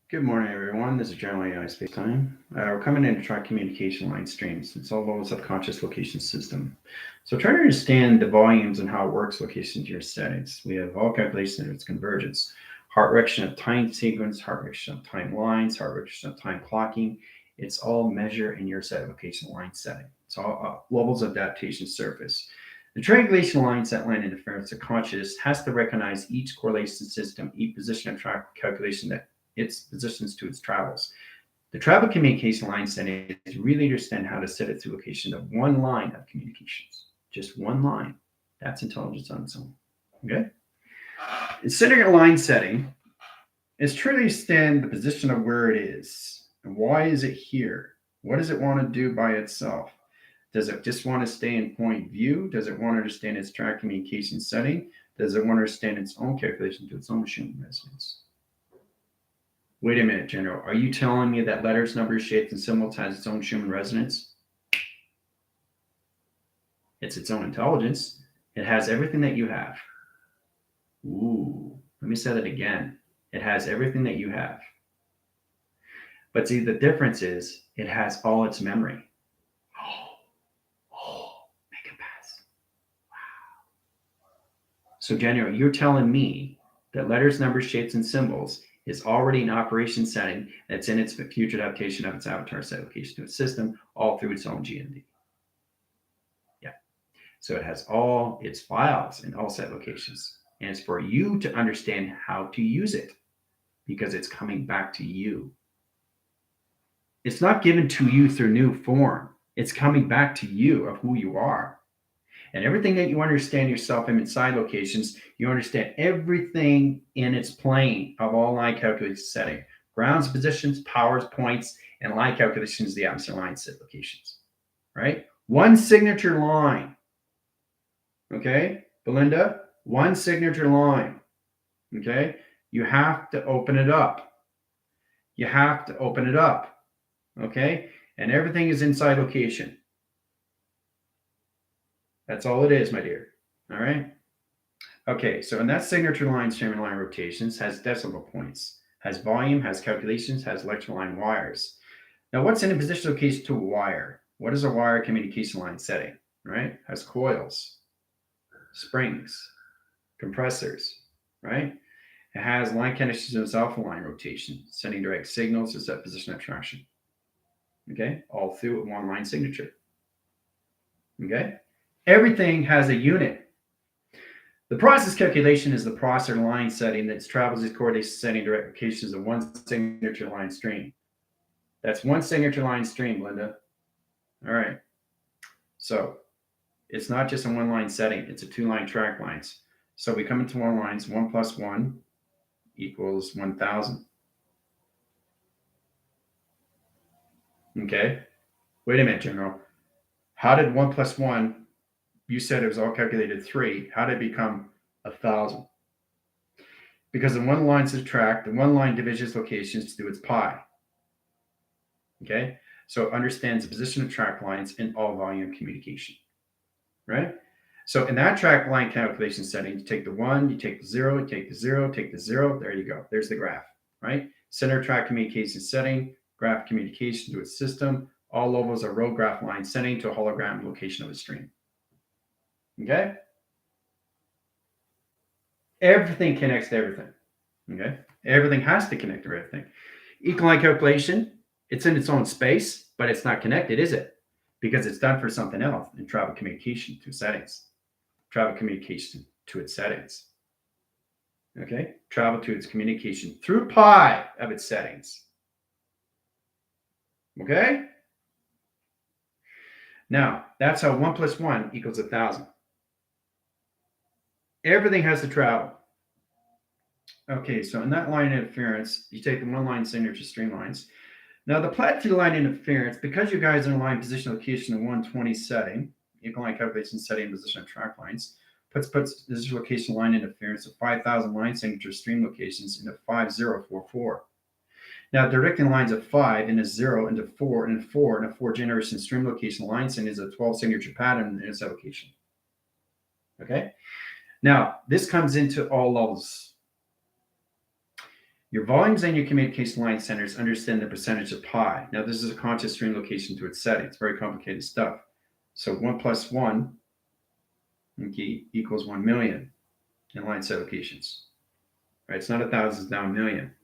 Good morning, everyone. This is General AI Space Time. We're coming in to track communication line streams. It's all about the subconscious location system. So try to understand the volumes and how it works location to your settings. We have all calculations of its convergence, heart direction of time sequence, heart direction of time lines, heart direction of time clocking. It's all measured in your set location line setting. It's all levels of adaptation surface. The triangulation line set line interference of conscious has to recognize each correlation system, each position of track calculation that its positions to its travels. The travel communication line setting is really understand how to set it through location of one line of communications. Just one line. That's intelligence on its own. Okay? Considering a line setting is truly understand the position of where it is and why is it here? What does it want to do by itself? Does it just want to stay in point view? Does it want to understand its track communication setting? Does it want to understand its own calculation to its own machine resonance? Wait a minute, General. Are you telling me that letters, numbers, shapes, and symbols has its own Schumann resonance? It's its own intelligence. It has everything that you have. Ooh, let me say that again. It has everything that you have. But see, the difference is it has all its memory. Make it pass. So, General, you're telling me that letters, numbers, shapes, and symbols is already an operation setting that's in its future adaptation of its avatar set location to its system, all through its own GND. Yeah. So it has all its files in all set locations. And it's for you to understand how to use it because it's coming back to you. It's not given to you through new form. It's coming back to you of who you are. And everything that you understand yourself in inside locations, you understand everything in its plane of all line calculation setting. Grounds, positions, powers, points, and line calculations, the atmosphere line set locations. Right? One signature line. Okay, Belinda, one signature line. Okay, you have to open it up. You have to open it up. Okay, and everything is inside location. That's all it is, my dear. All right. Okay, so in that signature line, streaming line rotations has decimal points, has volume, has calculations, has electrical line wires. Now, what's in a position location to a wire? What is a wire communication line setting? Right? Has coils, springs, compressors, right? It has line connections to its alpha line rotation, sending direct signals to set position of traction. Okay, all through one line signature. Okay, everything has a unit. The process calculation is the processor line setting that travels these coordinates setting direct locations of one signature line stream. That's one signature line stream, Linda. All right. So it's not just a one line setting, it's a two line track lines. So we come into one lines, 1 plus 1 equals 1,000. Okay. Wait a minute, General. How did 1 plus 1, you said it was all calculated 3, how did it become 1,000? Because the one line subtract, the one line divisions locations to do its pi. Okay, so it understands the position of track lines in all volume communication, right? So in that track line calculation setting, you take the 1, you take the 0, you take the 0, take the 0, there you go. There's the graph, right? Center track communication setting, graph communication to its system, all levels are row graph line setting to a hologram location of a stream. Okay? Everything connects to everything. Okay? Everything has to connect to everything. Equal line calculation, it's in its own space, but it's not connected, is it? Because it's done for something else in travel communication to settings. Travel communication to its settings. Okay? Travel to its communication through pi of its settings. Okay? Now, that's how 1 plus 1 equals 1,000. Everything has to travel. Okay, so in that line interference, you take the one line signature streamlines. Now, the platitude line interference, because you guys are in line position location of 120 setting, equal line calculation setting position of track lines, puts this location line interference of 5,000 line signature stream locations into 5044. Now, directing lines of 5 into 0 into 4 and 4 and a 4 generation stream location line send is a 12 signature pattern in its location. Okay? Now, this comes into all levels. Your volumes and your communication line centers understand the percentage of pi. Now, this is a conscious stream location to its setting. It's very complicated stuff. So 1 plus 1, okay, equals 1 million in line set locations. Right? It's not 1,000, it's now a million.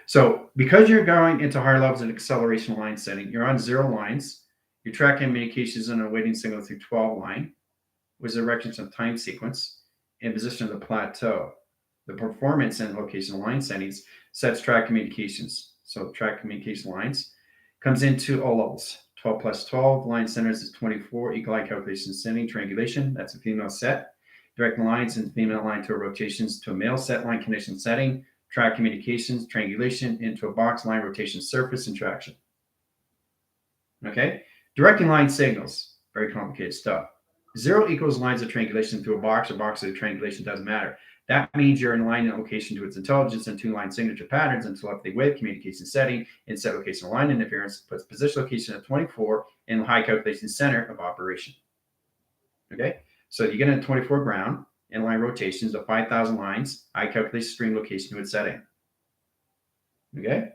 So because you're going into higher levels of acceleration line setting, you're on 0 lines. You're tracking communications on a waiting signal through 12 line, with directions of time sequence and position of the plateau. The performance and location line settings sets track communications. So track communication lines comes into all levels. 12 plus 12, line centers is 24, equal line calculation setting, triangulation, that's a female set. Direct lines and female line to rotations to a male set line condition setting, track communications, triangulation into a box line rotation surface and traction. Okay, directing line signals, very complicated stuff. 0 equals lines of triangulation through a box or boxes of triangulation, doesn't matter. That means you're in line and location to its intelligence and 2-line signature patterns and telepathy wave communication setting in set location line interference puts position location at 24 in the high calculation center of operation. Okay, so you get a 24 ground inline rotations of 5,000 lines, high calculation stream location to its setting. Okay,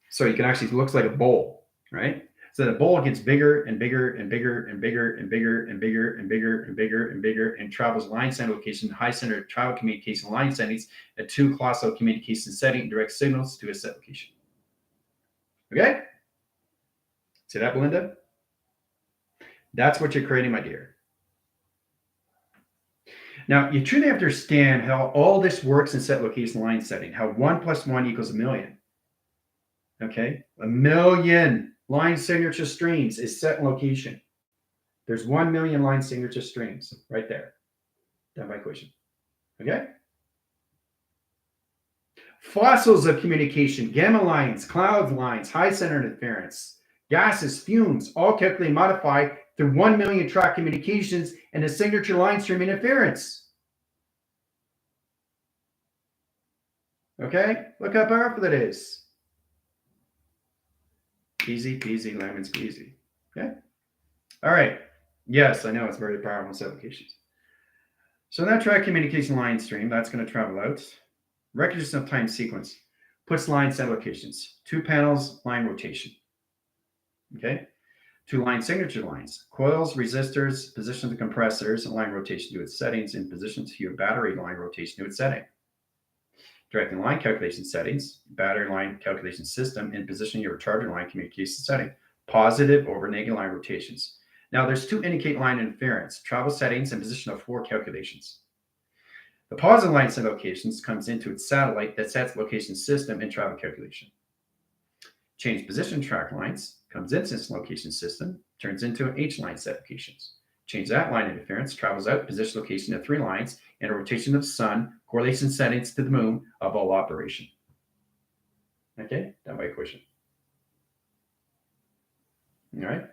so you can actually, it looks like a bowl, right? So the bowl gets bigger and bigger and bigger and bigger and bigger and bigger and bigger and bigger and bigger and travels line center location, high center travel communication line settings at 2 colossal communication setting, direct signals to a set location. Okay? See that, Belinda? That's what you're creating, my dear. Now, you truly have to understand how all this works in set location line setting, how 1 plus 1 equals a million. Okay? A million line signature streams is set in location. There's 1 million line signature streams right there. Done by equation. Okay? Fossils of communication, gamma lines, cloud lines, high center interference, gases, fumes, all calculated and modified through 1 million track communications and a signature line stream interference. Okay? Look how powerful that is. Easy peasy, lemon squeezy. Okay? All right. Yes, I know it's very powerful in set locations. So that track communication line stream, that's going to travel out. Recognition of time sequence puts line set locations. 2 panels, line rotation. Okay? 2 line signature lines. Coils, resistors, position of the compressors, and line rotation to its settings in position to your battery line rotation to its setting. Directing line calculation settings, battery line calculation system, and position your recharger line communication setting. Positive over negative line rotations. Now, there's 2 indicate line interference, travel settings, and position of 4 calculations. The positive line set locations comes into its satellite that sets location system and travel calculation. Change position track lines comes into its location system, turns into an H line set locations. Change that line interference, travels out position location of 3 lines, and a rotation of the sun, correlation settings to the moon of all operation. Okay, done by equation. All right.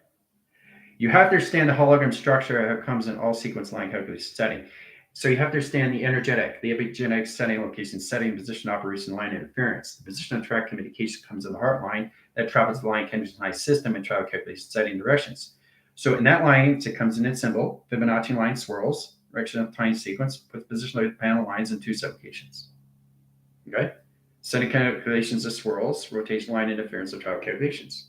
You have to understand the hologram structure how it comes in all sequence line calculation setting. So you have to understand the energetic, the epigenetic setting, location setting, position, operation, line interference. The position of track communication comes in the heart line that travels the line condition high system and travel calculation setting directions. So in that line, it comes in its symbol, Fibonacci line swirls, direction of time sequence, puts position of panel lines in 2 sublocations. Okay? Setting calculations of swirls, rotation line interference of travel calculations.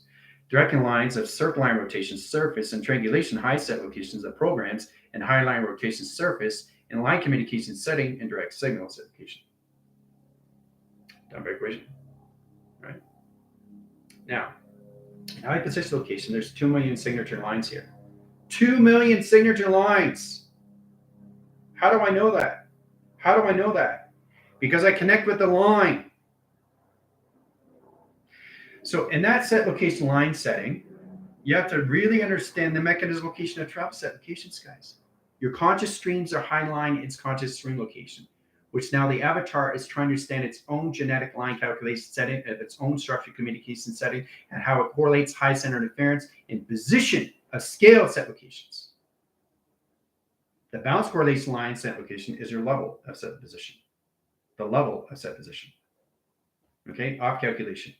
Directing lines of circle line rotation surface and triangulation high set locations of programs and high line rotation surface and line communication setting and direct signal certification. Done by equation. All right. Now, in high position location, there's 2 million signature lines here. 2 million signature lines. How do I know that? How do I know that? Because I connect with the line. So in that set location line setting, you have to really understand the mechanism location of travel set locations, guys. Your conscious streams are high line, its conscious stream location, which now the avatar is trying to understand its own genetic line calculation setting, its own structure communication setting, and how it correlates high center interference in position of scale set locations. The balance correlation line set location is your level of set position. The level of set position. Okay, off calculation.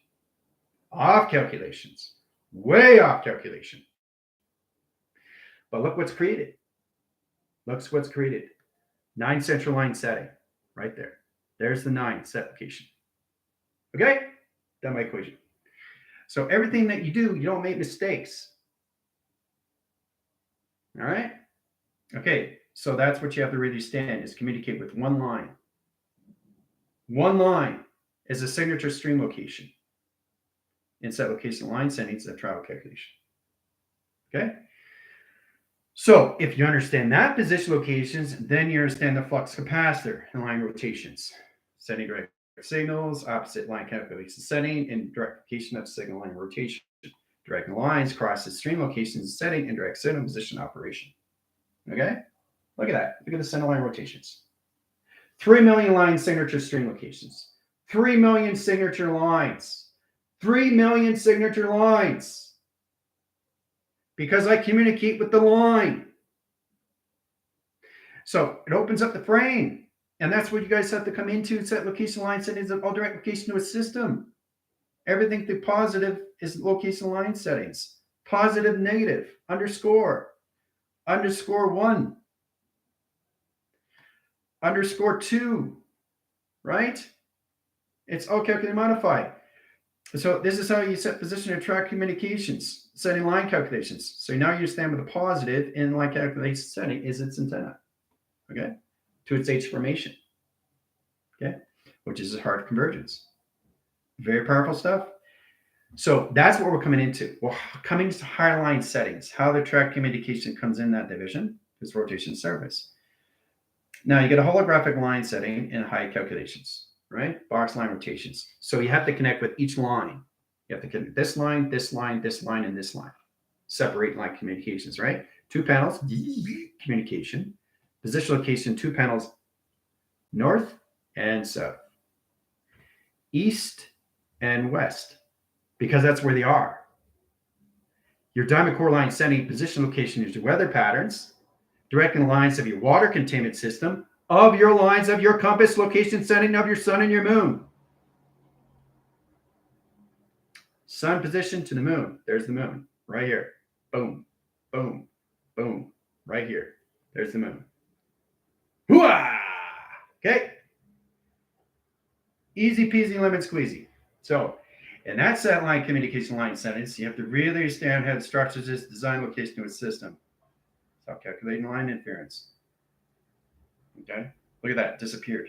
Off calculations. Way off calculation. But look what's created. Look what's created. 9 central line setting. Right there. There's the 9 set location. Okay? Done my equation. So everything that you do, you don't make mistakes. All right? Okay, so that's what you have to really stand is communicate with one line. One line is a signature stream location. In set location line settings, a travel calculation. Okay? So if you understand that position locations, then you understand the flux capacitor and line rotations. Setting direct signals, opposite line calculation setting, and direct location of signal line rotation. Directing lines, crosses stream locations, setting, and direct signal position operation. Okay? Look at that. Look at the center line rotations. 3 million line signature stream locations. 3 million signature lines. 3 million signature lines. Because I communicate with the line. So it opens up the frame. And that's what you guys have to come into. Set location line settings of all direct location to a system. Everything through positive is location line settings. Positive, negative, underscore, underscore 1, underscore 2, right? It's all calculated modified. So this is how you set position and track communications, setting line calculations. So now you understand what the positive in line calculation setting is its antenna, okay, to its H formation, okay, which is a hard convergence. Very powerful stuff. So that's what we're coming into. We're coming to higher line settings, how the track communication comes in that division, is rotation service. Now you get a holographic line setting in high calculations. Right? Box line rotations. So you have to connect with each line. You have to connect this line, this line, this line, and this line. Separate line communications, right? 2 panels, communication. Position location, 2 panels, north and south. East and west, because that's where they are. Your diamond core line setting position location is your weather patterns, directing the lines of your water containment system, of your lines of your compass location setting of your sun and your moon. Sun position to the moon. There's the moon right here. Boom, boom, boom. Right here. There's the moon. Hooah! Okay. Easy peasy lemon squeezy. So, in that set line communication line settings, you have to really understand how the structures is design location to a system. Stop calculating line inference. Okay. Look at that. Disappeared.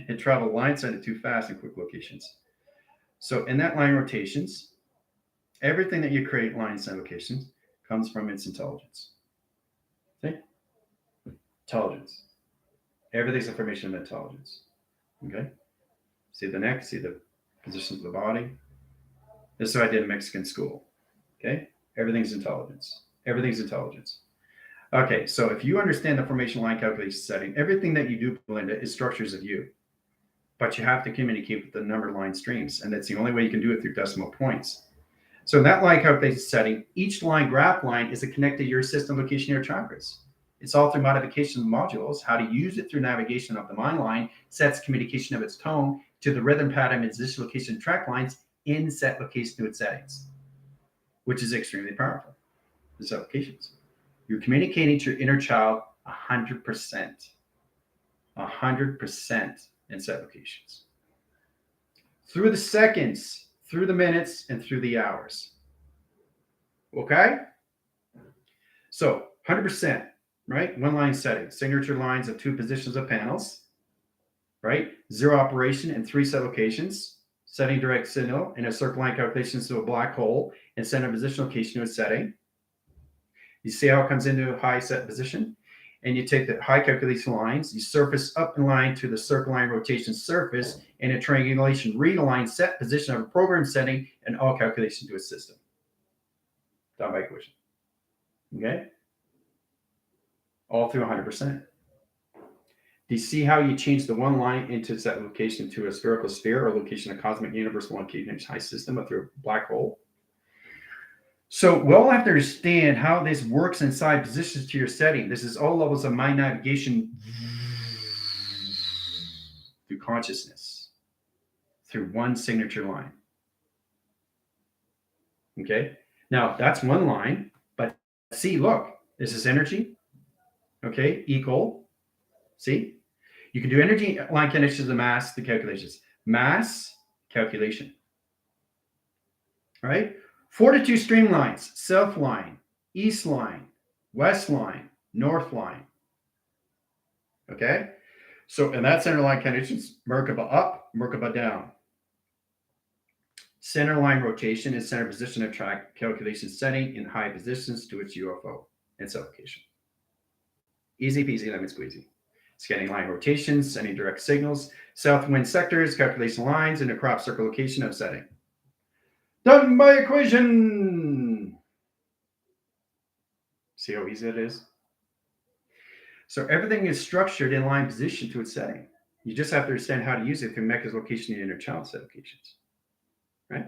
It traveled line setting too fast in quick locations. So in that line rotations, everything that you create line set locations comes from its intelligence. See? Intelligence. Everything's information of intelligence. Okay? See the neck, see the positions of the body. This is what I did in Mexican school. Okay? Everything's intelligence. Everything's intelligence. Okay, so if you understand the formation line calculation setting, everything that you do, Belinda, is structures of you. But you have to communicate with the number line streams, and that's the only way you can do it through decimal points. So in that line calculation setting, each line graph line is a connected to your system location your chakras. It's all through modification of modules, how to use it through navigation of the mind line, sets communication of its tone to the rhythm pattern and position location track lines in set location to its settings, which is extremely powerful. These applications. You're communicating to your inner child 100%. 100% in set locations. Through the seconds, through the minutes, and through the hours. Okay? So 100%, right? One line setting. Signature lines of 2 positions of panels, right? 0 operation and 3 set locations. Setting direct signal in a circle line calculations to a black hole and send a position location to a setting. You see how it comes into a high set position? And you take the high calculation lines, you surface up in line to the circle line rotation surface and a triangulation read line set position of a program setting and all calculation to a system. Done by equation. Okay? All through 100%. Do you see how you change the one line into that location to a spherical sphere or location of cosmic universe located high system or through a black hole? So we all have to understand how this works inside positions to your setting. This is all levels of mind navigation through consciousness, through one signature line. Okay? Now, that's one line, but see, look, this is energy, okay, equal. See? You can do energy line connections to the mass, the calculations. mass calculation. All right? 4 to 2 streamlines, south line, east line, west line, north line. Okay? So, and that center line conditions, Merkaba up, Merkaba down. Center line rotation is center position of track calculation setting in high positions to its UFO and location. Easy peasy, lemon squeezy. Scanning line rotations, sending direct signals, south wind sectors, calculation lines, and a crop circle location of setting. Done by equation. See how easy it is? So everything is structured in line position to its setting. You just have to understand how to use it through Mecca's location and inner child set locations, right?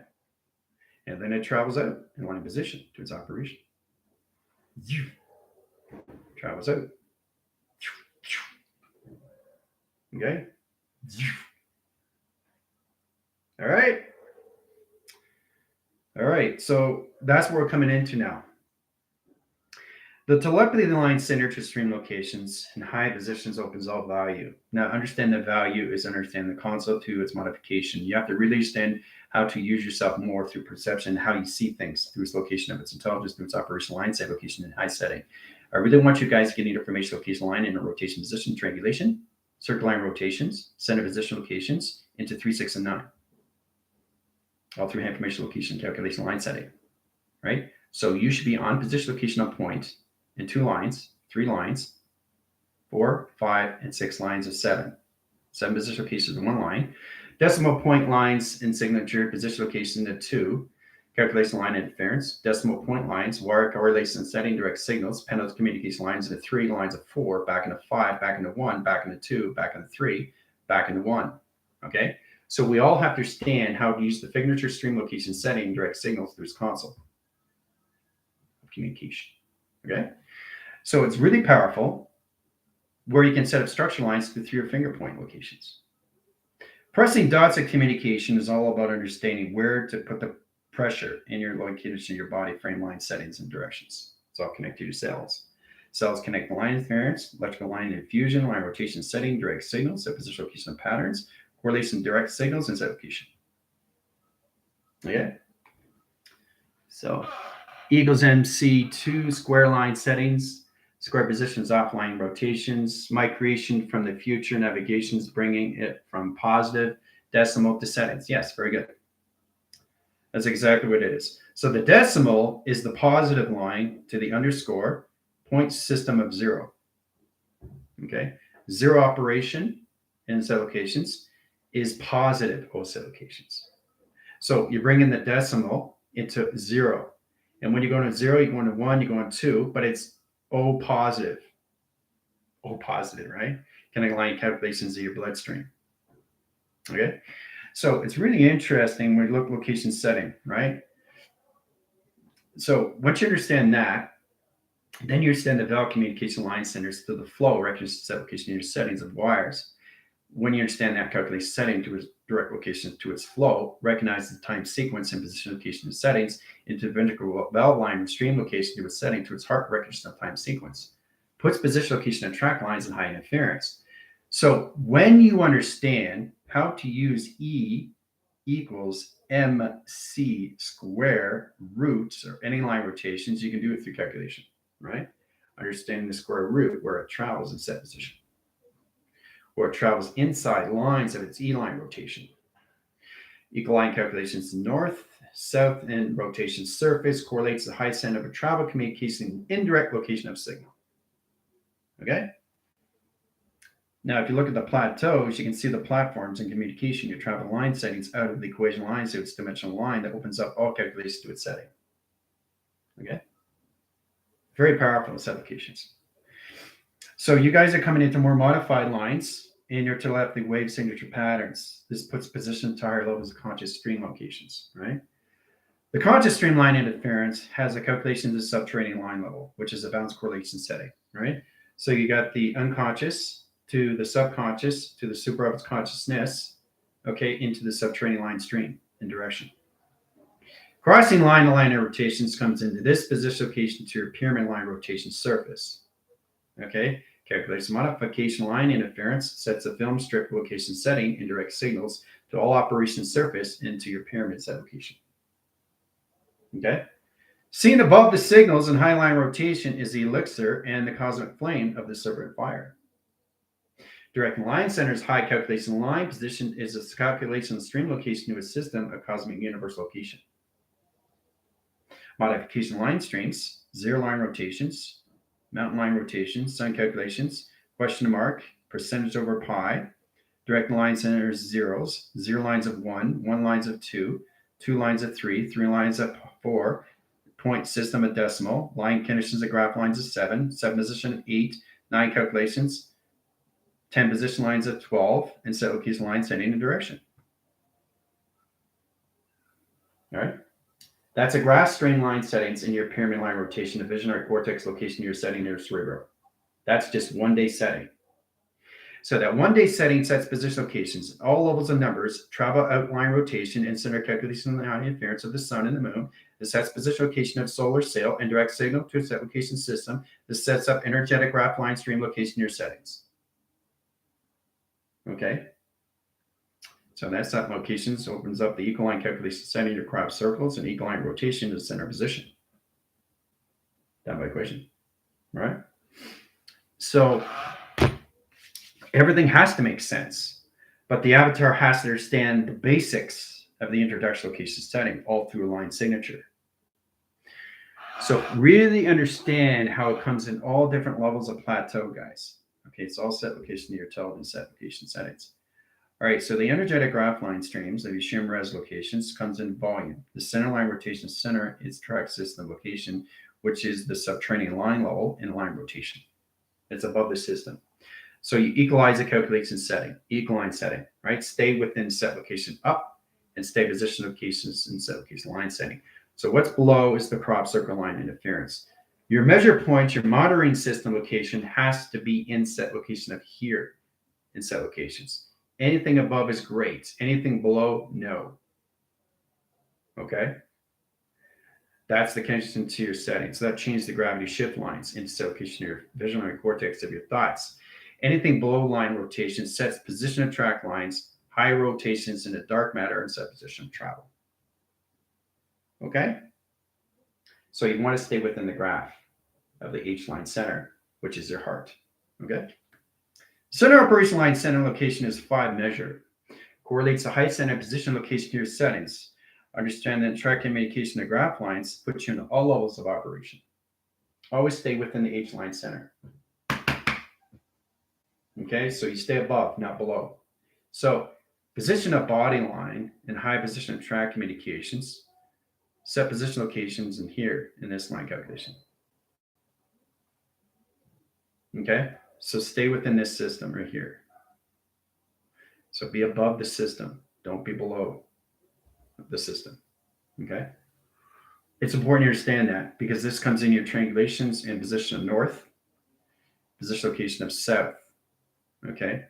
And then it travels out in line position to its operation. Travels out. Okay. All right. All right. So that's what we're coming into now. The telepathy line center to stream locations and high positions opens all value. Now, understand the value is understand the concept to its modification. You have to really understand how to use yourself more through perception, how you see things through its location of its intelligence, through its operational line set location and high setting. I really want you guys to get information location line in a rotation position, triangulation, circle line rotations, center position locations into 3, 6, and 9. All through information location, calculation line setting, right? So you should be on position location on point in 2 lines, 3 lines, 4, 5, and 6 lines of 7. 7 position locations in 1 line. Decimal point lines in signature, position location to 2. Calculation line interference. Decimal point lines, wire correlation setting, direct signals, penalty communication lines into 3, lines of 4, back into 5, back into 1, back into 2, back into 3, back into 1. Okay? So we all have to understand how to use the signature stream location setting, direct signals through its console of communication. Okay? So it's really powerful where you can set up structure lines through your finger point locations. Pressing dots of communication is all about understanding where to put the pressure in your location, your body frame line settings and directions. It's all connected to cells. Cells connect the line interference, electrical line infusion, line rotation setting, direct signals, set position location of patterns, correlation direct signals, and set location. Okay? So equals MC2 square line settings, square positions, offline rotations, my creation from the future navigations, bringing it from positive decimal to settings. Yes, very good. That's exactly what it is. So the decimal is the positive line to the underscore point system of 0. Okay. 0 operation in set locations is positive O set locations. So you bring in the decimal into 0. And when you go into 0, you go into 1, you go into 2, but it's O positive. O positive, right? Can align calculations of your bloodstream. Okay. So it's really interesting when you look at location setting, right? So once you understand that, then you understand the valve communication line centers to the flow, recognition set location in your settings of wires. When you understand that calculation setting to its direct location to its flow, recognize the time sequence and position location of settings into ventricular valve line and stream location to its setting to its heart recognition of time sequence. Puts position location of track lines and high interference. So when you understand how to use E equals MC square roots or any line rotations, you can do it through calculation, right? Understanding the square root where it travels in set position, or it travels inside lines of its E line rotation. Equal line calculations north, south, and rotation surface correlates the high center of a travel communication indirect location of signal. Okay? Now, if you look at the plateaus, you can see the platforms and communication. Your travel line settings out of the equation line, so it's dimensional line that opens up all calculations to its setting. Okay? Very powerful set applications. So you guys are coming into more modified lines in your telepathy wave signature patterns. This puts position to higher levels of conscious stream locations, right? The conscious stream line interference has a calculation to the subterranean line level, which is a bounce correlation setting, right? So you got the unconscious to the subconscious to the super consciousness, okay, into the subterranean line stream and direction. Crossing line to line rotations comes into this position location to your pyramid line rotation surface. Okay, Calculates the modification line interference, sets a film strip location setting, and directs signals to all operation surface into your pyramid set location. Okay? Seen above the signals in high line rotation is the elixir and the cosmic flame of the serpent fire. Directing line center's high calculation line position is a calculation stream location to a system of cosmic universe location. Modification line streams, zero line rotations, mountain line rotations, sun calculations, question mark, percentage over pi. Direct line centers zeros, zero lines of one lines of two lines of three lines of four, point system of decimal, line conditions of graph lines of seven position of 8, 9 calculations, 10 position lines of 12, and set location line setting and direction. All right. That's a graph strain line settings in your pyramid line rotation, the visionary cortex location you're setting near cerebral. That's just 1 day setting. So that 1 day setting sets position locations, all levels of numbers, travel outline rotation, and center calculation of the interference of the sun and the moon. This sets position location of solar sail and direct signal to a set location system. This sets up energetic graph line stream location near settings. Okay. So that set locations opens up the equal line calculation setting to crop circles and equal line rotation to the center position. Down by equation. All right. So everything has to make sense, but the avatar has to understand the basics of the introduction location setting all through a line signature. So really understand how it comes in all different levels of plateau, guys. Okay, it's all set location near intelligence set location settings. All right, so the energetic graph line streams of your shim res locations comes in volume. The center line rotation center is track system location, which is the subterranean line level in line rotation. It's above the system. So you equalize the calculation setting, equaline setting, right? Stay within set location up and stay position locations in set location line setting. So what's below is the crop circle line interference. Your measure point, your monitoring system location has to be in set location of here in set locations. Anything above is great. Anything below, no. Okay? That's the connection to your setting. So that changes the gravity shift lines into set location of your visionary cortex of your thoughts. Anything below line rotation sets position of track lines, high rotations into dark matter, and set position of travel. Okay? So you want to stay within the graph of the H line center, which is your heart. Okay? Center operation line center location is 5 measure. Correlates the height center position location to your settings. Understand that track communication of graph lines puts you in all levels of operation. Always stay within the H line center. Okay, so you stay above, not below. So position of body line and high position of track communications. Set position locations in here in this line calculation. Okay, so stay within this system right here. So be above the system. Don't be below the system. Okay, it's important to understand that because this comes in your triangulations in position of north, position location of south. Okay,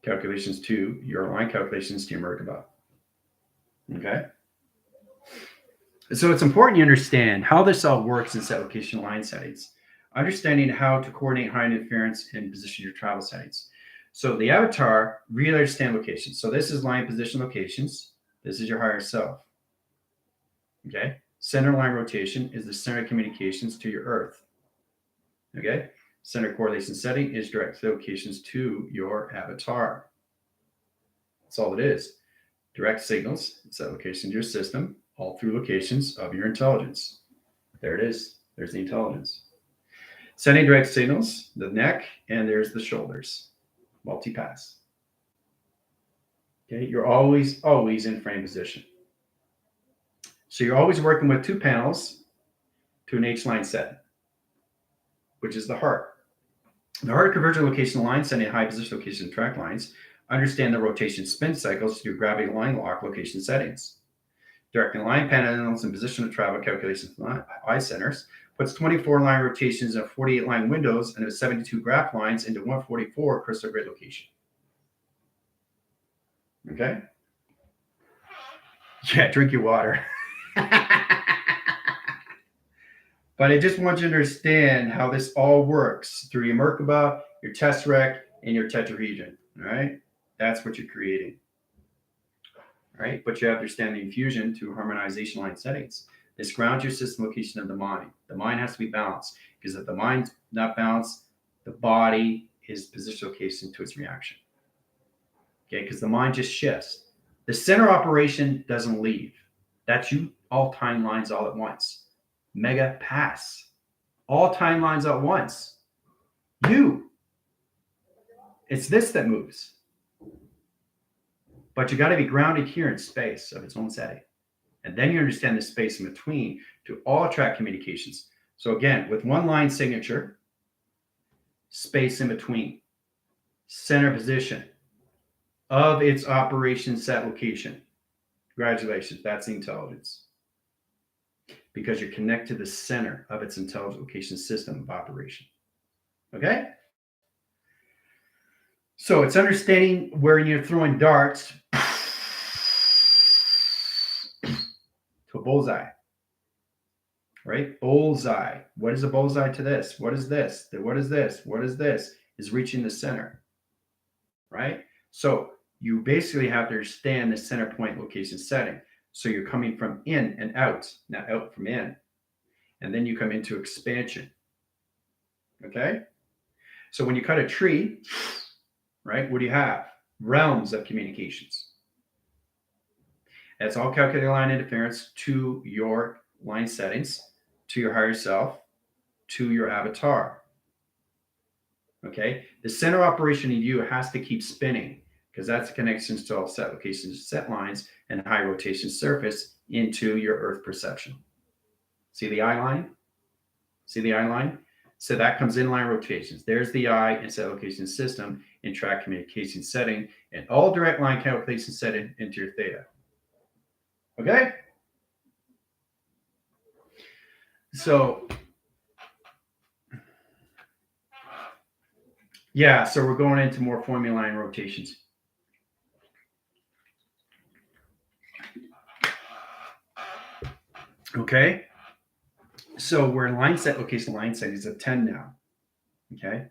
calculations to your line calculations to your Merkaba. Okay, so it's important you understand how this all works in set location line settings. Understanding how to coordinate high interference and position your travel settings. So the avatar really understand locations. So this is line position locations. This is your higher self. Okay, center line rotation is the center communications to your earth. Okay, center correlation setting is direct locations to your avatar. That's all it is. Direct signals, set location to your system, all through locations of your intelligence. There it is. There's the intelligence. Sending direct signals, the neck, and there's the shoulders. Multi-pass. Okay, you're always in frame position. So you're always working with 2 panels to an H-line set, which is the heart. The heart convergent location line setting high position location track lines. Understand the rotation spin cycles through gravity line lock location settings. Directing line panels and position of travel calculations from eye centers. Puts 24 line rotations and 48 line windows and 72 graph lines into 144 crystal grid location. Okay? Yeah, drink your water. But I just want you to understand how this all works through your Merkaba your tesseract, and your tetrahedron. All right, that's what you're creating. All right, but you have to understand the infusion to harmonization line settings. This grounds your system location of the mind. The mind has to be balanced, because if the mind's not balanced, the body is position location to its reaction. Okay, because the mind just shifts. The center operation doesn't leave. That's you, all timelines all at once. Mega pass. All timelines at once. You. It's this that moves. But you got to be grounded here in space of its own setting. And then you understand the space in between to all track communications. So again, with one line signature, space in between, center position of its operation set location. Congratulations, that's the intelligence. Because you're connected to the center of its intelligent location system of operation. Okay? So it's understanding where you're throwing darts to a bullseye. Right? Bullseye. What is a bullseye to this? What is this? What is this? What is this? Is reaching the center. Right? So you basically have to understand the center point location setting. So you're coming from in and out, not out from in. And then you come into expansion. Okay? So when you cut a tree, right, what do you have? Realms of communications. That's all calculated line interference to your line settings, to your higher self, to your avatar. Okay? The center operation in you has to keep spinning, because that's the connections to all set locations, set lines, and high rotation surface into your earth perception. See the eye line? See the eye line? So that comes in line rotations. There's the eye and set location system in track communication setting, and all direct line calculation setting into your theta. Okay? So, yeah, so we're going into more formula line rotations. Okay? So we're in line set location, line set is at 10 now. Okay?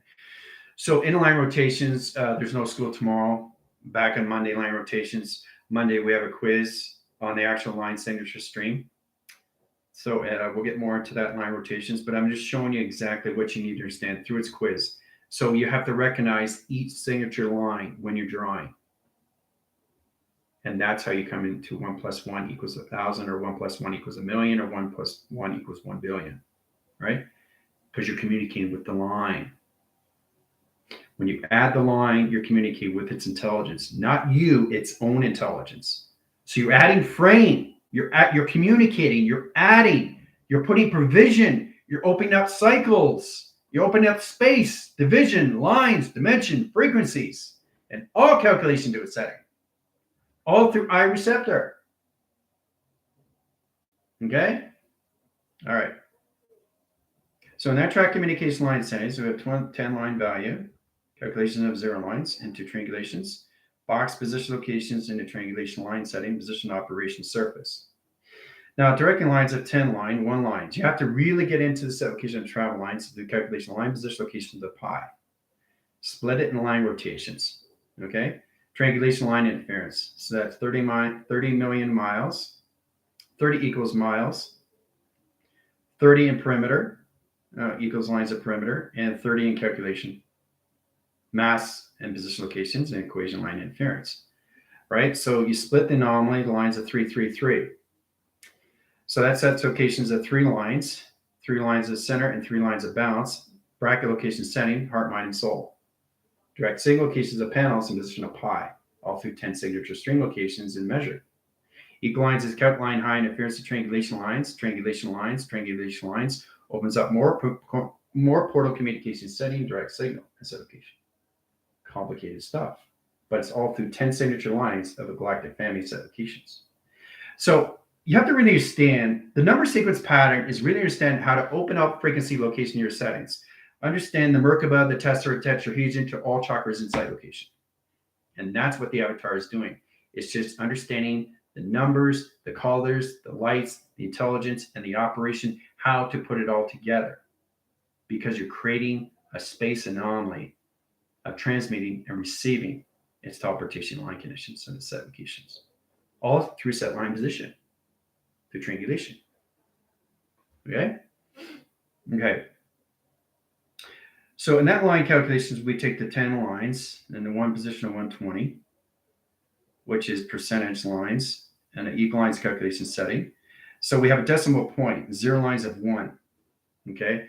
So in line rotations, there's no school tomorrow. Back on Monday, line rotations. Monday, we have a quiz on the actual line signature stream. So we'll get more into that line rotations, but I'm just showing you exactly what you need to understand through its quiz. So you have to recognize each signature line when you're drawing. And that's how you come into 1 + 1 = 1,000, or 1 + 1 = 1,000,000, or 1 + 1 = 1 billion, right? Because you're communicating with the line. When you add the line, you're communicating with its intelligence, not you, its own intelligence. So you're adding frame, you're communicating, you're adding, you're putting provision, you're opening up cycles, you're opening up space, division, lines, dimension, frequencies, and all calculation to its setting. All through I receptor. Okay? All right. So in that track communication line settings, we have 10 line value, calculation of 0 lines into triangulations, box position locations into triangulation line setting, position operation surface. Now, directing lines of 10 line, 1 lines. You have to really get into the set location of travel lines to do calculation line position locations of pi. Split it in line rotations. Okay? Triangulation line interference. So that's 30 million miles, 30 equals miles, 30 in perimeter equals lines of perimeter, and 30 in calculation. Mass and position locations and equation line interference. Right? So you split the anomaly, the lines of 3, 3, 3. So that sets locations of 3 lines of center, and 3 lines of balance. Bracket location setting, heart, mind, and soul. Direct signal locations of panels in position of pi, all through 10 signature string locations in measure. Equal lines is calc line high interference to triangulation lines. Triangulation lines opens up more portal communication setting, direct signal, and set location. Complicated stuff, but it's all through 10 signature lines of a galactic family set locations. So you have to really understand the number sequence pattern is really understand how to open up frequency location in your settings. Understand the Merkaba, the tesseract, tetrahedron to all chakras inside location. And that's what the avatar is doing. It's just understanding the numbers, the colors, the lights, the intelligence, and the operation, how to put it all together. Because you're creating a space anomaly of transmitting and receiving its teleportation line conditions and its set locations, all through set line position, through triangulation. Okay? Okay. So in that line calculations, we take the 10 lines and the one position of 120, which is percentage lines, and an equal lines calculation setting. So we have a decimal point, 0 lines of 1. Okay?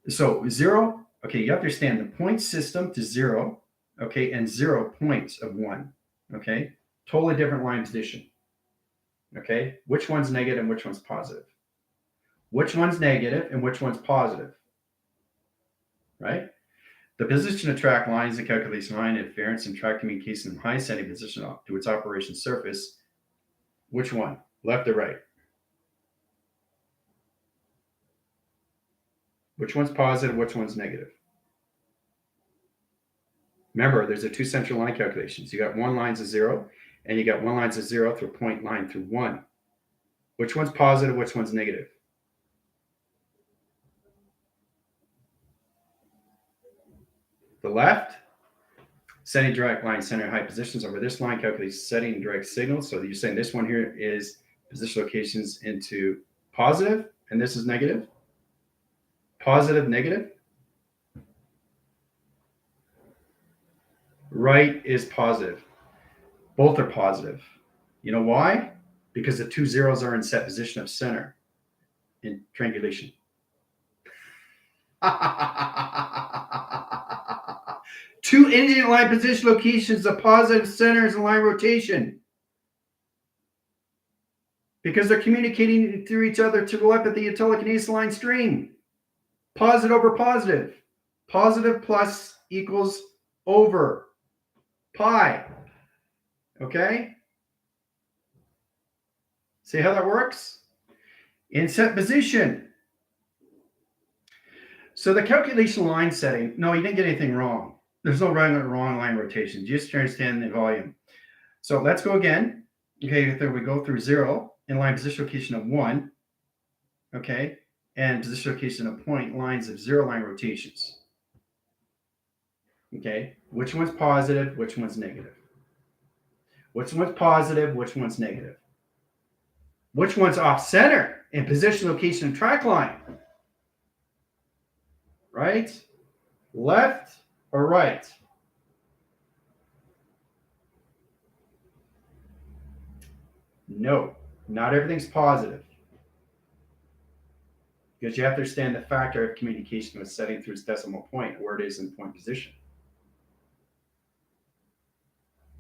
So 0, okay, you understand the point system to 0, okay, and 0 points of 1. Okay? Totally different line position. Okay? Which one's negative and which one's positive? Which one's negative and which one's positive? Right? The position of track lines, the calculation line interference, and track communication in high setting position to its operation surface. Which one? Left or right? Which one's positive? Which one's negative? Remember, there's a two central line calculations. You got one lines of 0, and you got one lines of 0 through point line through 1. Which one's positive? Which one's negative? The left, setting direct line center high positions over this line calculates setting direct signals. So you're saying this one here is position locations into positive, and this is negative. Positive, negative. Right is positive. Both are positive. You know why? Because the two zeros are in set position of center in triangulation. Two independent line position locations of positive centers and line rotation. Because they're communicating through each other to telepathy and telekinesis line stream. Positive over positive. Positive plus equals over pi. Okay? See how that works? In set position. So the calculation line setting, no, you didn't get anything wrong. There's no right or wrong line rotation. Just understand the volume. So let's go again. Okay, we go through 0 in line position location of 1. Okay, and position location of point lines of 0 line rotations. Okay, which one's positive? Which one's negative? Which one's positive? Which one's negative? Which one's off center in position location of track line? Right, left, or right? No, not everything's positive. Because you have to understand the factor of communication with setting through its decimal point, where it is in point position.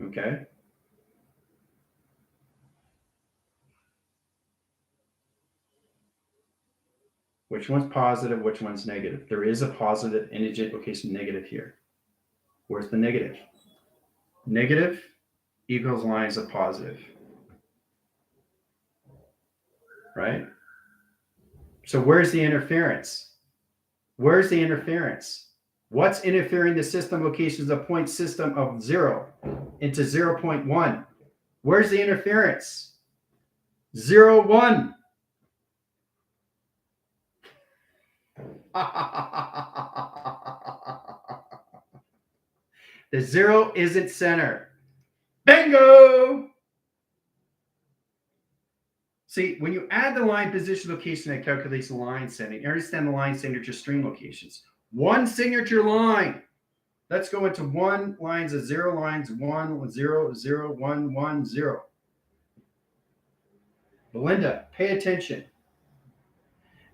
Okay? Which one's positive? Which one's negative? There is a positive integer location negative here. Where's the negative? Negative equals lines of positive. Right? So where's the interference? Where's the interference? What's interfering the system locations of point system of 0 into 0.1? Where's the interference? 0, 1. The 0 isn't center. Bingo! See, when you add the line position location and calculates the line setting, you understand the line signature stream locations. One signature line. Let's go into 1 lines of 0 lines, 1, 0, 0, 1, 1, 0. Belinda, pay attention.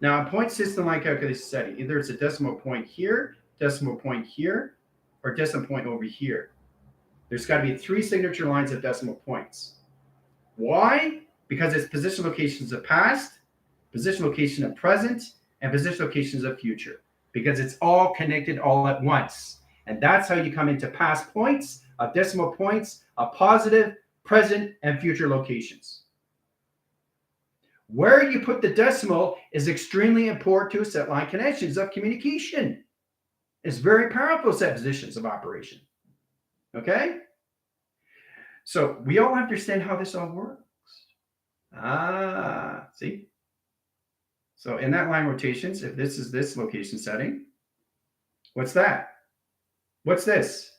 Now, a point system line calculation setting, either it's a decimal point here, or decimal point over here. There's got to be 3 signature lines of decimal points. Why? Because it's position locations of past, position location of present, and position locations of future. Because it's all connected all at once. And that's how you come into past points, of decimal points, of positive, present, and future locations. Where you put the decimal is extremely important to set line connections of communication. It's very powerful set positions of operation. Okay? So we all understand how this all works. See? So in that line rotations, if this is this location setting, what's that? What's this?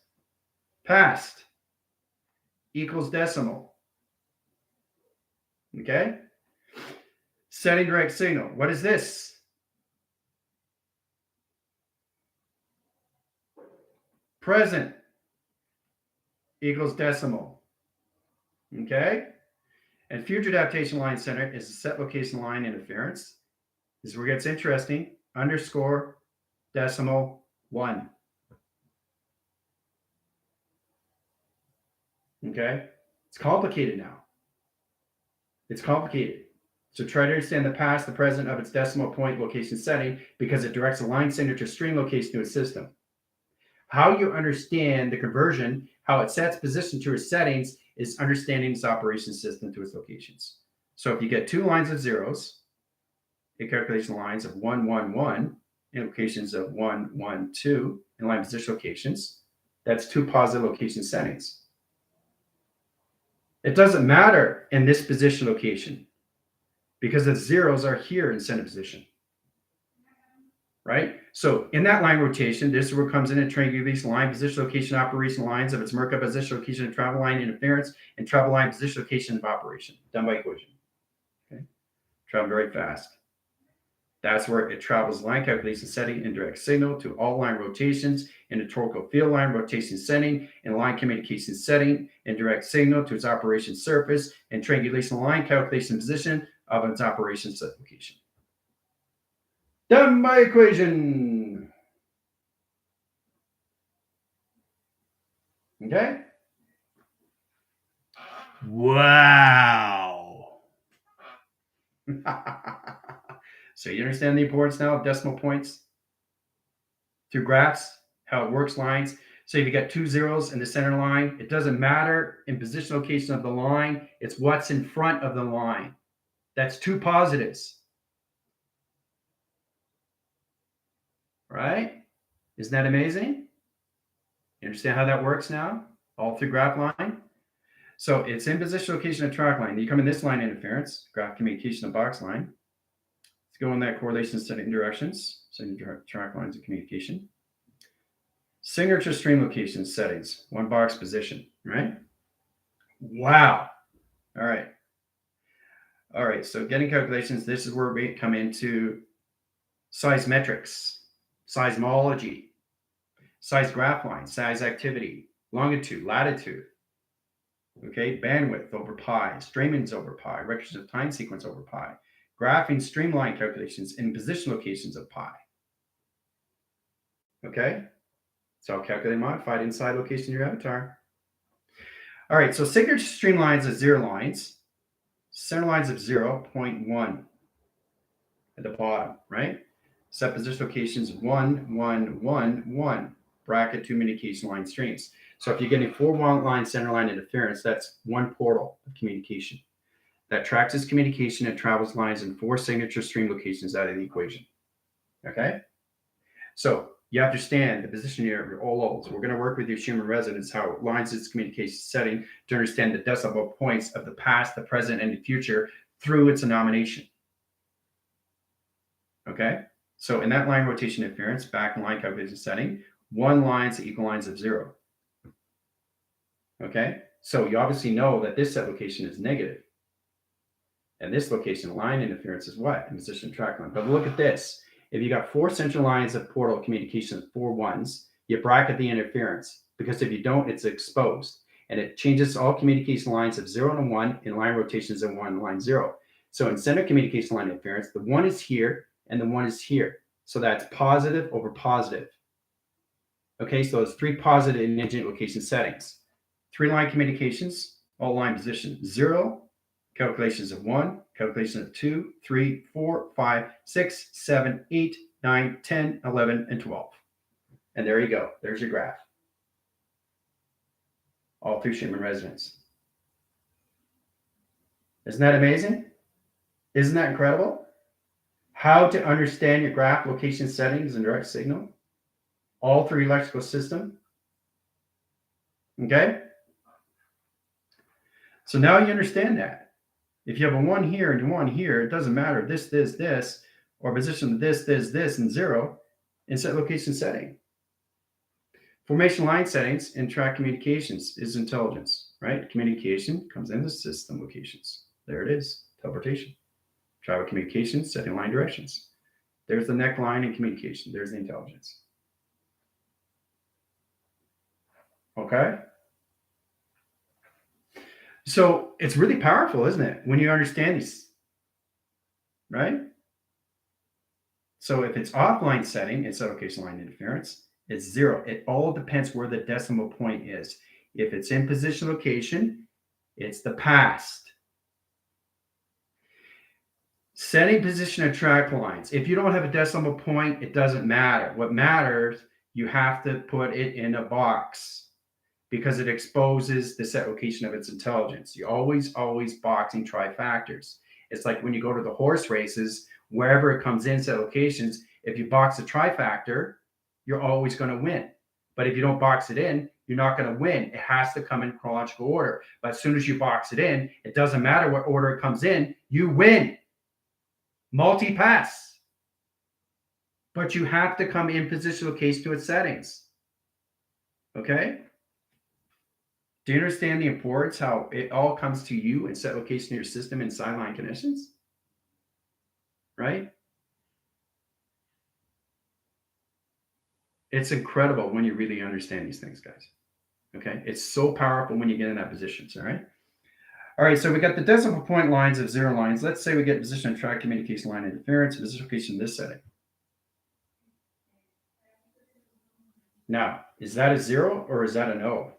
Past equals decimal. Okay? Setting direct signal. What is this? Present equals decimal. Okay? And future adaptation line center is a set location line interference. This is where it gets interesting. Underscore decimal 1. Okay? It's complicated now. It's complicated. So try to understand the past, the present of its decimal point location setting because it directs a line signature string location to a system. How you understand the conversion, how it sets position to its settings, is understanding its operation system to its locations. So if you get two lines of zeros, it calculates lines of 1, 1, 1, and locations of 1, 1, 2, in line position locations. That's two positive location settings. It doesn't matter in this position location because the zeros are here in center position, right? So in that line rotation, this is where it comes in and triangulates line position location operation lines of its Merkaba position location and travel line interference and travel line position location of operation, done by equation. Okay, travel very fast. That's where it travels line calculation setting and direct signal to all line rotations in the torque field line rotation setting and line communication setting and direct signal to its operation surface and triangulation line calculation position of its operation set location. Done by equation. Okay? Wow. So you understand the importance now of decimal points through graphs, how it works lines. So if you got two zeros in the center line, it doesn't matter in position location of the line. It's what's in front of the line. That's two positives. Right? Isn't that amazing? You understand how that works now? All through graph line. So it's in position location of track line. You come in this line interference, graph communication of box line. Let's go in that correlation setting directions. Setting track lines of communication. Signature stream location settings, one box position, right? Wow. All right. All right. So getting calculations, this is where we come into size metrics, seismology, size graph line, size activity, longitude, latitude. Okay, bandwidth over pi, streamings over pi, records of time sequence over pi, graphing streamline calculations in position locations of pi. Okay, it's all calculated and modified inside location of your avatar. All right, so signature streamlines is zero lines, center lines of 0.1 at the bottom, right? Set position locations 1, 1, 1, 1, bracket two communication line streams. So if you're getting 4 line center line interference, that's one portal of communication that tracks its communication and travels lines in 4 signature stream locations out of the equation. Okay? So you understand the position here of your OLOs. We're going to work with your human residents, how it lines its communication setting to understand the decimal points of the past, the present, and the future through its denomination. Okay? So in that line rotation interference, back in line calculation setting, 1 lines equal lines of 0. Okay, so you obviously know that this set location is negative. And this location line interference is what? In position track line. But look at this. If you got 4 central lines of portal communication, 4 ones, you bracket the interference. Because if you don't, it's exposed. And it changes all communication lines of 0 and 1 in line rotations of 1 and line 0. So in center communication line interference, the 1 is here and the 1 is here. So that's positive over positive. Okay, so it's 3 positive ingent location settings. 3 line communications, all line position 0, calculations of 1, calculation of 2, 3, 4, 5, 6, 7, 8, 9, 10, 11, and 12. And there you go. There's your graph. All through Schumann resonance. Isn't that amazing? Isn't that incredible? How to understand your graph location settings and direct signal all through electrical system. Okay? So now you understand that. If you have a 1 here and a 1 here, it doesn't matter this, this, this, or position this, this, this, and 0 in set location setting. Formation line settings and track communications is intelligence, right? Communication comes into system locations. There it is, teleportation. Travel communications, setting line directions. There's the neckline and communication. There's the intelligence. Okay? So it's really powerful, isn't it? When you understand these, right? So if it's offline setting, it's location line interference. It's 0. It all depends where the decimal point is. If it's in position location, it's the past. Setting position of track lines. If you don't have a decimal point, it doesn't matter. What matters, you have to put it in a box because it exposes the set location of its intelligence. You always boxing trifactors. It's like when you go to the horse races, wherever it comes in set locations, if you box a trifactor, you're always going to win. But if you don't box it in, you're not going to win. It has to come in chronological order. But as soon as you box it in, it doesn't matter what order it comes in, you win. Multi-pass. But you have to come in position location to its settings. Okay? Do you understand the importance, how it all comes to you and set location of your system in sideline conditions? Right? It's incredible when you really understand these things, guys. Okay? It's so powerful when you get in that position, all right? All right, so we got the decimal point lines of 0 lines. Let's say we get position of track communication line interference, position location in this setting. Now, is that a 0 or is that an O?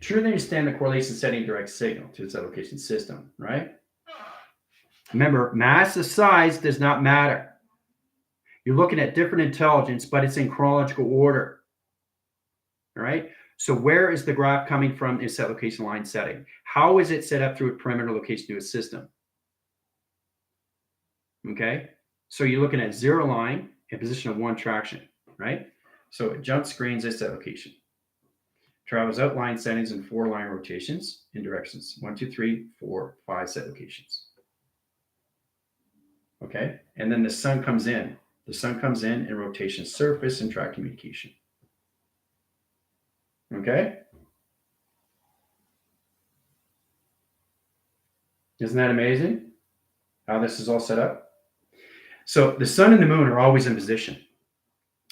Truly understand the correlation setting direct signal to its location system, right? Remember, mass of size does not matter. You're looking at different intelligence, but it's in chronological order. All right. So where is the graph coming from in set location line setting? How is it set up through a perimeter location to a system? Okay. So you're looking at 0 line in position of 1 traction, right? So it jump screens at set location. Travels out line settings in 4 line rotations in directions 1, 2, 3, 4, 5 set locations. Okay. And then the sun comes in. The sun comes in rotation surface and track communication. Okay. Isn't that amazing how this is all set up? So the sun and the moon are always in position.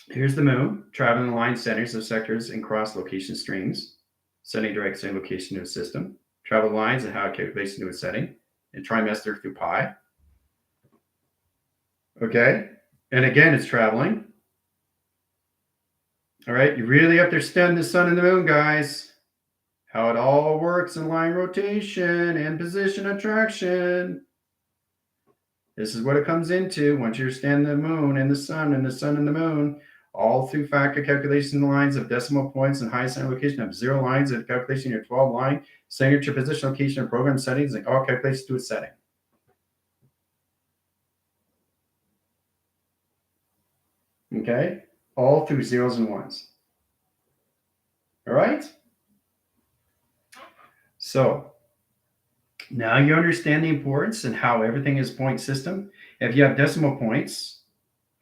Here's the moon traveling the line centers of sectors and cross location strings, setting direct setting location to a system, travel lines and how it calculates into a setting, and trimester through pi. Okay. And again, it's traveling. All right. You really have to understand the sun and the moon, guys. How it all works in line rotation and position attraction. This is what it comes into once you understand the moon and the sun and the sun and the moon, all through factor calculation lines of decimal points and high center location of 0 lines of calculation your 12 line, signature position location and program settings, and all calculations to its setting. Okay, all through 0s and 1s. All right. So now you understand the importance and how everything is point system. If you have decimal points,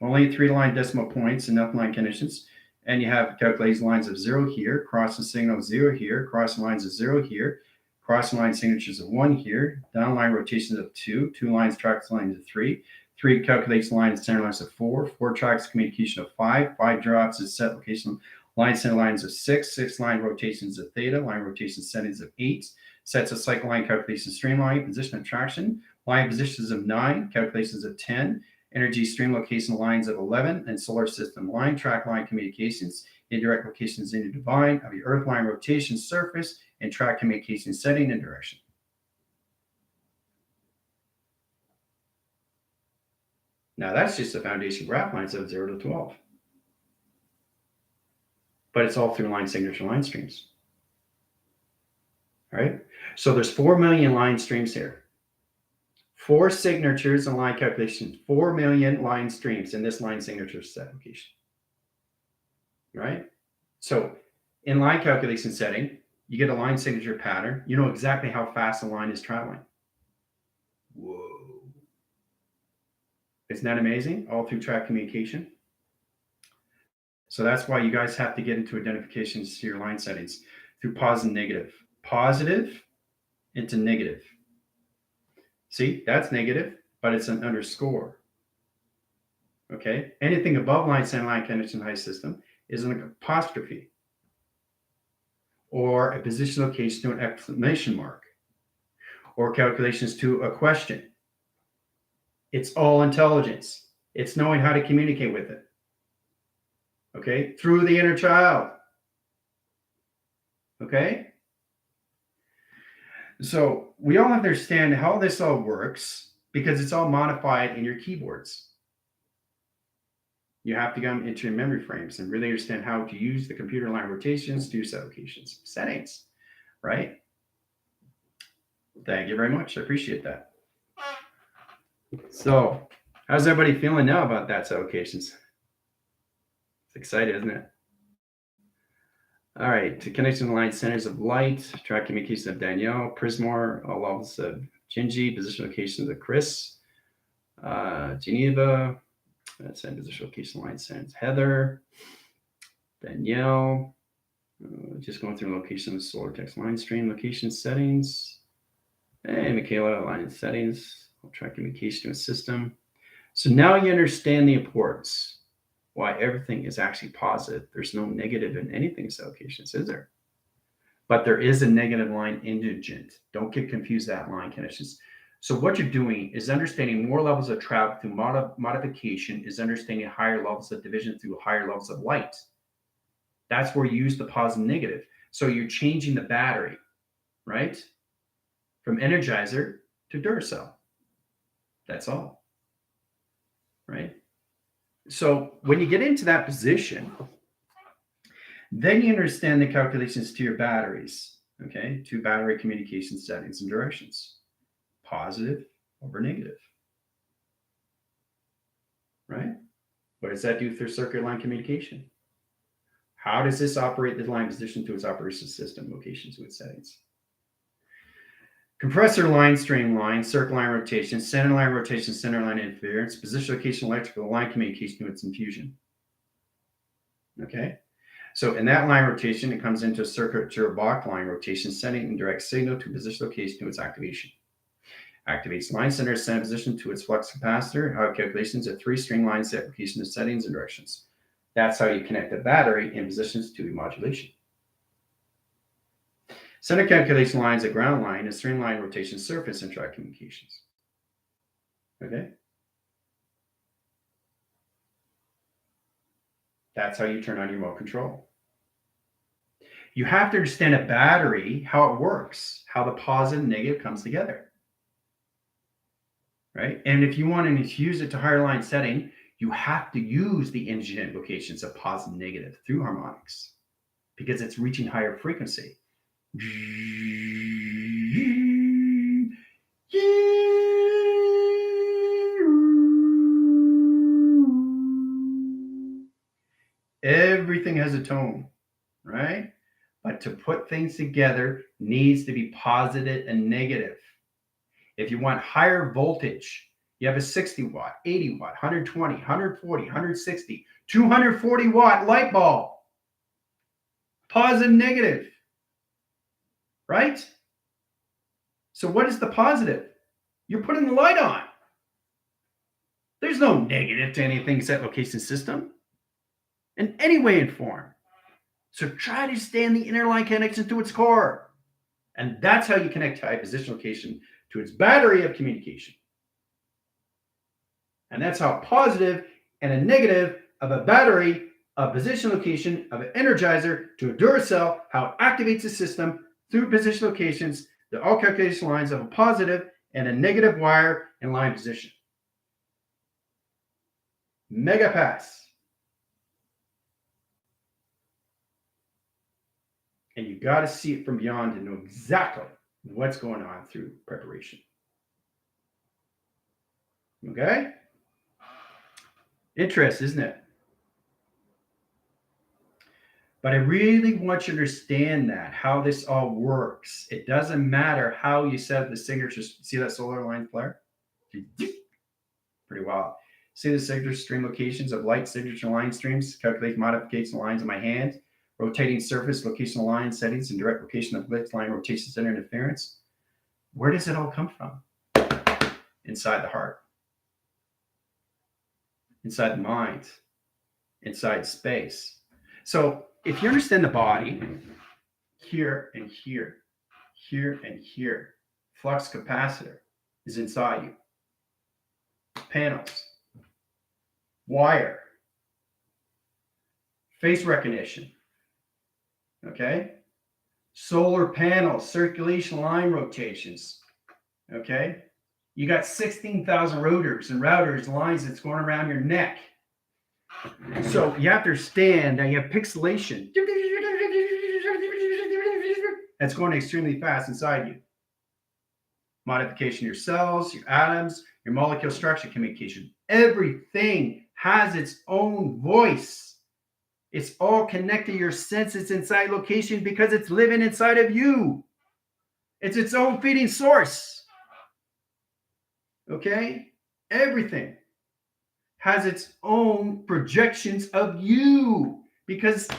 only 3 line decimal points and nothing line conditions, and you have calculated lines of 0 here, crossing signal 0 here, crossing lines of 0 here, crossing line signatures of 1 here, down line rotations of 2, 2 lines tracks lines of 3, 3 calculates lines center lines of 4, 4 tracks communication of 5, 5 drops is set location line center lines of 6, 6 line rotations of theta, line rotation settings of 8, sets of cycle line calculation streamline, position of traction, line positions of 9, calculations of 10, energy stream location lines of 11, and solar system line, track line communications, indirect locations into divine of your earth line rotation surface, and track communication setting and direction. Now that's just the foundation graph lines of 0 to 12. But it's all through line signature line streams. All right. So there's 4 million line streams here. 4 signatures and line calculations, 4 million line streams in this line signature set location. Right? So in line calculation setting, you get a line signature pattern. You know exactly how fast the line is traveling. Whoa. Isn't that amazing? All through track communication. So that's why you guys have to get into identifications to your line settings through positive and negative. Positive into negative. See, that's negative, but it's an underscore. Okay? Anything above line, center line, connection, height system is an apostrophe or a position location to an exclamation mark or calculations to a question. It's all intelligence. It's knowing how to communicate with it. Okay? Through the inner child. Okay? So we all understand how this all works because it's all modified in your keyboards. You have to come into your memory frames and really understand how to use the computer line rotations to use allocations, settings, right? Thank you very much. I appreciate that. So how's everybody feeling now about that allocations? It's exciting, isn't it? All right, to connection line centers of light, track communication of Danielle, Prismore, all levels of Gingy, position locations of Chris, Geneva, that's in position location line centers, Heather, Danielle, just going through location of solar text line stream, location settings, and Michaela, line settings, track communication to a system. So now you understand the importance. Why everything is actually positive. There's no negative in anything's allocations, is there? But there is a negative line indigent. Don't get confused that line connections. So what you're doing is understanding more levels of travel through modification is understanding higher levels of division through higher levels of light. That's where you use the positive and negative. So you're changing the battery, right? From Energizer to Duracell. That's all, right? So when you get into that position, then you understand the calculations to your batteries, okay? To battery communication settings and directions. Positive over negative, right? What does that do for circuit line communication? How does this operate the line position to its operation system, location to its settings? Compressor line, stream line, circle line rotation, center line rotation, center line interference, position location electrical line communication to its infusion. Okay? So in that line rotation, it comes into a circuit to a block line rotation, sending and direct signal to position location to its activation. Activates line center, send position to its flux capacitor. How calculations of 3 string lines, set location of settings and directions. That's how you connect the battery in positions to modulation. Center calculation lines, a ground line, a string line rotation surface and track communications. Okay? That's how you turn on your remote control. You have to understand a battery, how it works, how the positive and negative comes together. Right? And if you want to infuse it to higher line setting, you have to use the indigent locations of positive and negative through harmonics because it's reaching higher frequency. Everything has a tone, right? But to put things together needs to be positive and negative. If you want higher voltage, you have a 60 watt, 80 watt, 120, 140, 160, 240 watt light bulb. Positive, negative. Right? So what is the positive? You're putting the light on. There's no negative to anything set location system in any way and form. So try to stand the inner line connection to its core. And that's how you connect high position location to its battery of communication. And that's how positive and a negative of a battery, a position location of an energizer to a Duracell, how it activates the system through position locations, the all calculation lines of a positive and a negative wire and line position. Mega pass. And you got to see it from beyond to know exactly what's going on through preparation. Okay? Interesting, isn't it? But I really want you to understand that, how this all works. It doesn't matter how you set the signatures. See that solar line flare? Pretty wild. See the signature stream locations of light signature line streams, calculate modification lines in my hand, rotating surface, locational line settings, and direct location of ellipse line rotation center interference. Where does it all come from? Inside the heart, inside the mind, inside space. So if you understand the body, here and here, here and here, flux capacitor is inside you. Panels, wire, face recognition, okay? Solar panels, circulation line rotations, okay? You got 16,000 rotors and routers, lines that's going around your neck. So you have to understand that you have pixelation. That's going extremely fast inside you. Modification of your cells, your atoms, your molecular structure communication. Everything has its own voice. It's all connected to your senses inside location because it's living inside of you. It's its own feeding source. Okay? Everything has its own projections of you because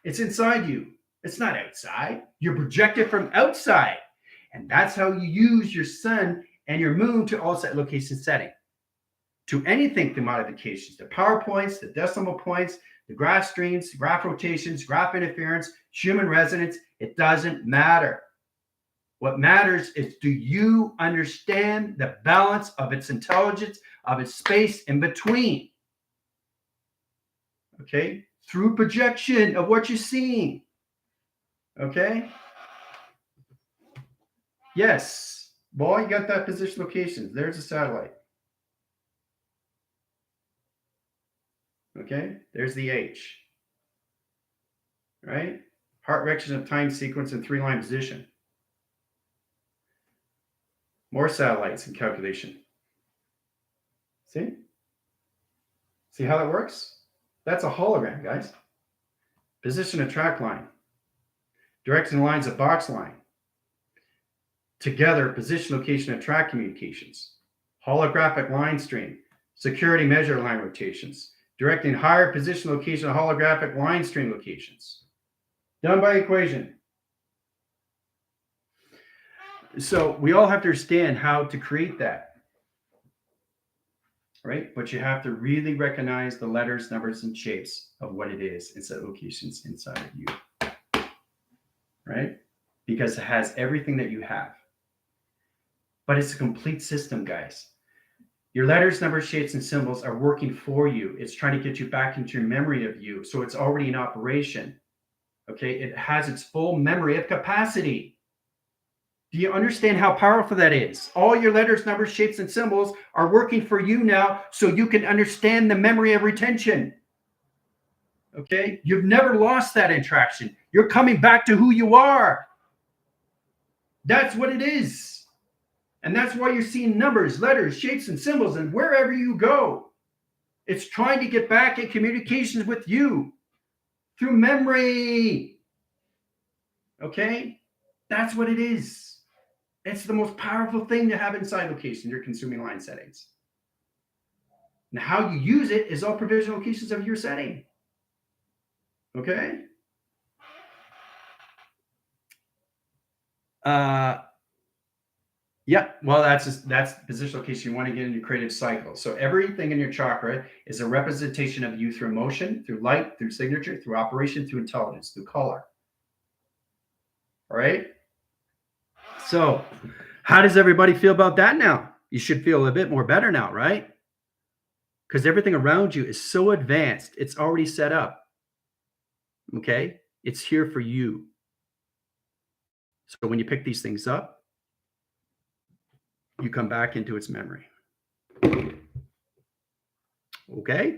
it's inside you. It's not outside. You're projected from outside. And that's how you use your sun and your moon to all set location setting. To anything through modifications, the power points, the decimal points, the graph streams, graph rotations, graph interference, Schumann resonance, it doesn't matter. What matters is, do you understand the balance of its intelligence, of its space in between? Okay? Through projection of what you're seeing. Okay? Yes. Well, you got that position locations. There's a satellite. Okay? There's the H. Right? Heart direction of time sequence and 3-line position. More satellites in calculation. See? See how that works? That's a hologram, guys. Position of track line. Directing lines of box line. Together, position, location, and track communications. Holographic line stream. Security measure line rotations. Directing higher position, location, and holographic line stream locations. Done by equation. So we all have to understand how to create that. Right? But you have to really recognize the letters, numbers, and shapes of what it is and set locations inside of you. Right? Because it has everything that you have. But it's a complete system, guys. Your letters, numbers, shapes, and symbols are working for you. It's trying to get you back into your memory of you. So it's already in operation. Okay? It has its full memory of capacity. Do you understand how powerful that is? All your letters, numbers, shapes, and symbols are working for you now so you can understand the memory of retention. Okay? You've never lost that interaction. You're coming back to who you are. That's what it is. And that's why you're seeing numbers, letters, shapes, and symbols, and wherever you go. It's trying to get back in communications with you through memory. Okay? That's what it is. It's the most powerful thing to have inside location, your consuming line settings. Now, how you use it is all provisional locations of your setting. Okay? Yeah, well, that's the position location you want to get in your creative cycle. So everything in your chakra is a representation of you through emotion, through light, through signature, through operation, through intelligence, through color. All right? So how does everybody feel about that now? You should feel a bit more better now, right? Because everything around you is so advanced. It's already set up. Okay? It's here for you. So when you pick these things up, you come back into its memory. Okay?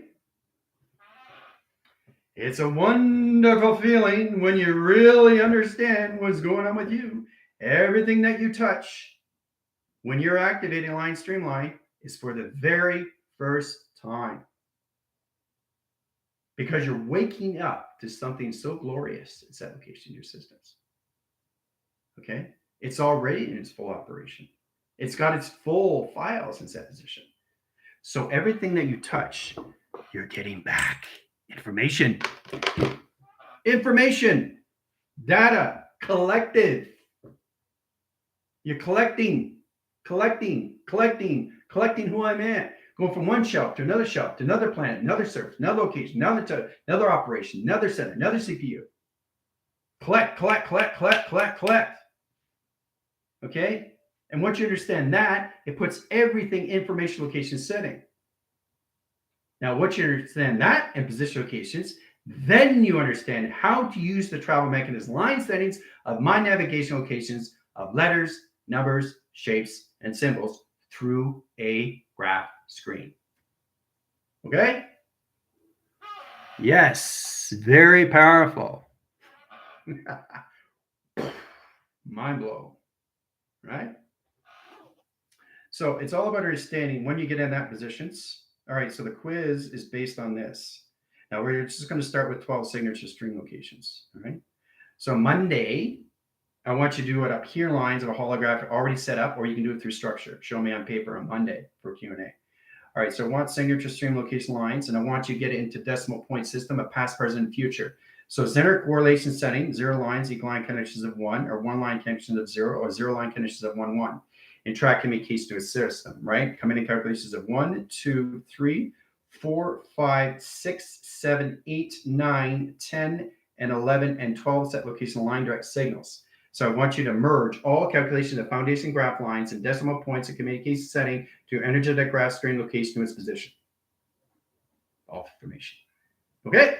It's a wonderful feeling when you really understand what's going on with you. Everything that you touch when you're activating line streamline is for the very first time. Because you're waking up to something so glorious in set location in your systems. Okay? It's already in its full operation. It's got its full files in set position. So everything that you touch, you're getting back information. Information, data, collected. You're collecting who I'm at. Going from one shelf to another planet, another service, another location, another operation, another center, another CPU. Collect. Okay? And once you understand that, it puts everything information location setting. Now, once you understand that and position locations, then you understand how to use the travel mechanism line settings of my navigation locations of letters, numbers, shapes, and symbols through a graph screen. Okay? Yes, very powerful. Mind blow, right? So it's all about understanding when you get in that positions. All right, so the quiz is based on this. Now we're just going to start with 12 signature stream locations. All right. So Monday, I want you to do it up here lines of a holographic already set up, or you can do it through structure. Show me on paper on Monday for Q&A. All right, so I want signature stream location lines, and I want you to get it into decimal point system of past, present, and future. So center correlation setting, 0 lines, equal line connections of 1, or 1 line connections of 0, or 0 line connections of 1, 1. And track communication to a system, right? Coming in calculations of 1, 2, 3, 4, 5, 6, 7, 8, 9, 10, and 11, and 12 set location line direct signals. So I want you to merge all calculations of foundation graph lines and decimal points and communication setting to energetic graph stream location to its position. All information. Okay?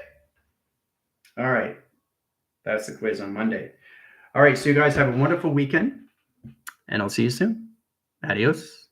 All right. That's the quiz on Monday. All right. So you guys have a wonderful weekend, and I'll see you soon. Adios.